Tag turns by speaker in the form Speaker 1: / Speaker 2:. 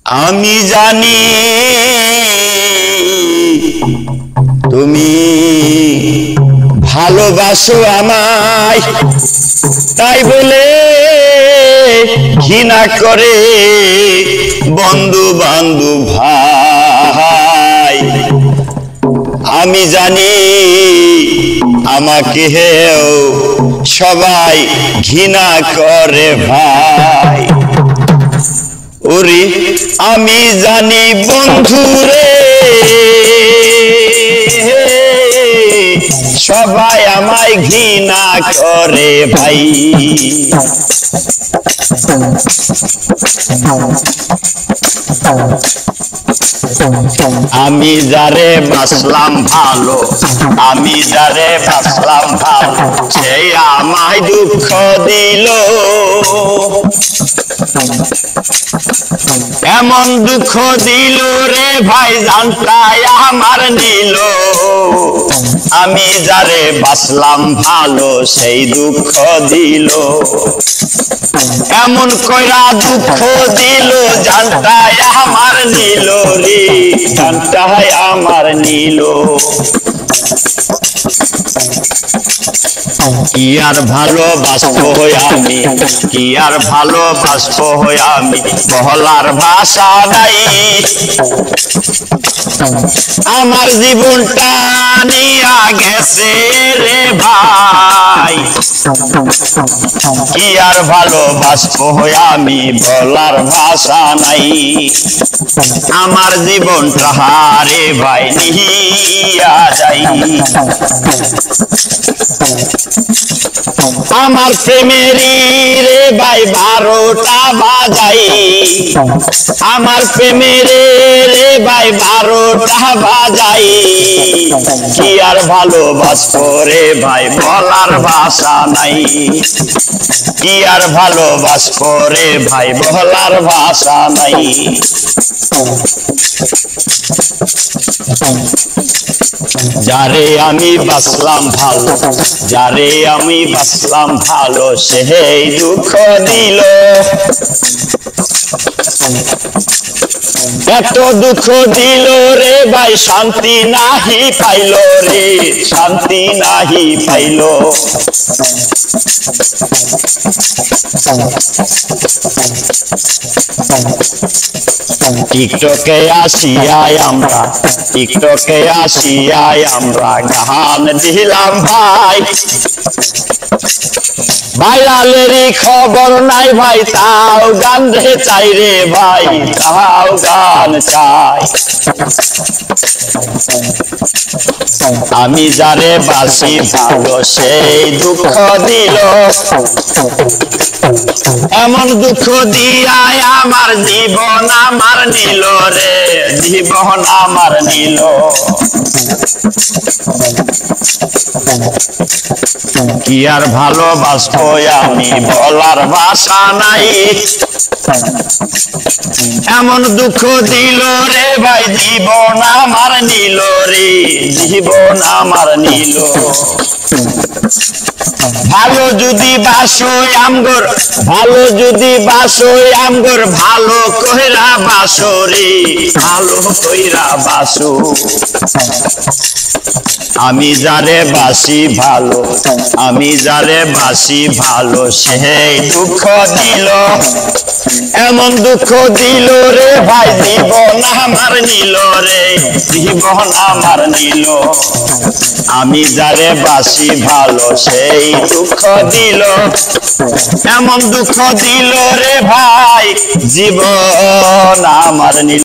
Speaker 1: আমি জানি তুমি ভালোবাসো আমায়, তাই বলে ঘৃণা করে বন্ধু বান্ধব ভাই। আমি জানি আমাকে সবাই ঘৃণা করে ভাই। ওরে আমি জানি বন্ধুরে সবাই আমায় ঘৃণা করে ভাই। আমি যারে বাসলাম ভালো, আমি যারে বাসলাম ভালো, সেই আমায় দুঃখ দিল। এমন দুঃখ দিল রে ভাই, জানটাই আমার নিল। আমি যারে বাসলাম ভালো, সেই দুঃখ দিল। এমন কইরা দুঃখ দিল, জানটাই আমার নিল রে, জানটাই আমার নিল। কি আর ভালোবাসবো আমি, কি আর ভালোবাসবো আমি, বলার ভাষা নাই। আমার জীবনটা নিয়া গেছে রে ভাই। কি আর ভালোবাসবো আমি, বলার ভাষা নাই। আমার জীবনটা রে ভাই নিয়া যাই। আমার প্রেমেরই রে ভাই 12টা বাজাই, আমার প্রেমের রে ভাই 12টা বাজাই। কি আর ভালোবাসবো রে ভাই, বলার ভাষা নাই। কি আর ভালোবাসবো রে ভাই, বলার ভাষা নাই। যারে আমি বাসলাম ভালো, যারে আমি বাসলাম ভালো, সেই দুঃখ দিল। এত দুঃখ দিল রে ভাই, শান্তি নাহি পাইল রে, শান্তি নাহি পাইল। টিকটকে আসিয়াই আমরা, টিকটকে আসিয়াই আমরা গান দিলাম ভাই। ভাইরালেরই খবর নাই ভাই, তাও গান রে চাই রে ভাই, তাও গান চাই। আমি যারে বাসি ভালো, সেই দুঃখ দিল। এমন দুঃখ দিয়াই আমার জীবন আমার নিল রে, জীবন আমার নিল। কি আর ভালোবাসবো আমি, বলার ভাষা নাই। এমন দুঃখ দিল রে ভাই, জীবন আমার নিল রে, জীবন আমার নিল। ভালো যদি বাসো আমগর, ভালো যদি বাসো আমগর, ভালো কইরা বাসো রে, ভালো কইরা বাসো। আমি যারে বাসি ভালো, আমি যারে বাসি ভালো, সেই দুঃখ দিল। এমন দুঃখ দিল রে ভাই, জীবন আমার নিল রে, জীবন আমার নিল। আমি যারে বাসি ভালো, সেই দুঃখ দিল। এমন দুঃখ দিল রে ভাই, জীবন আমার নিল।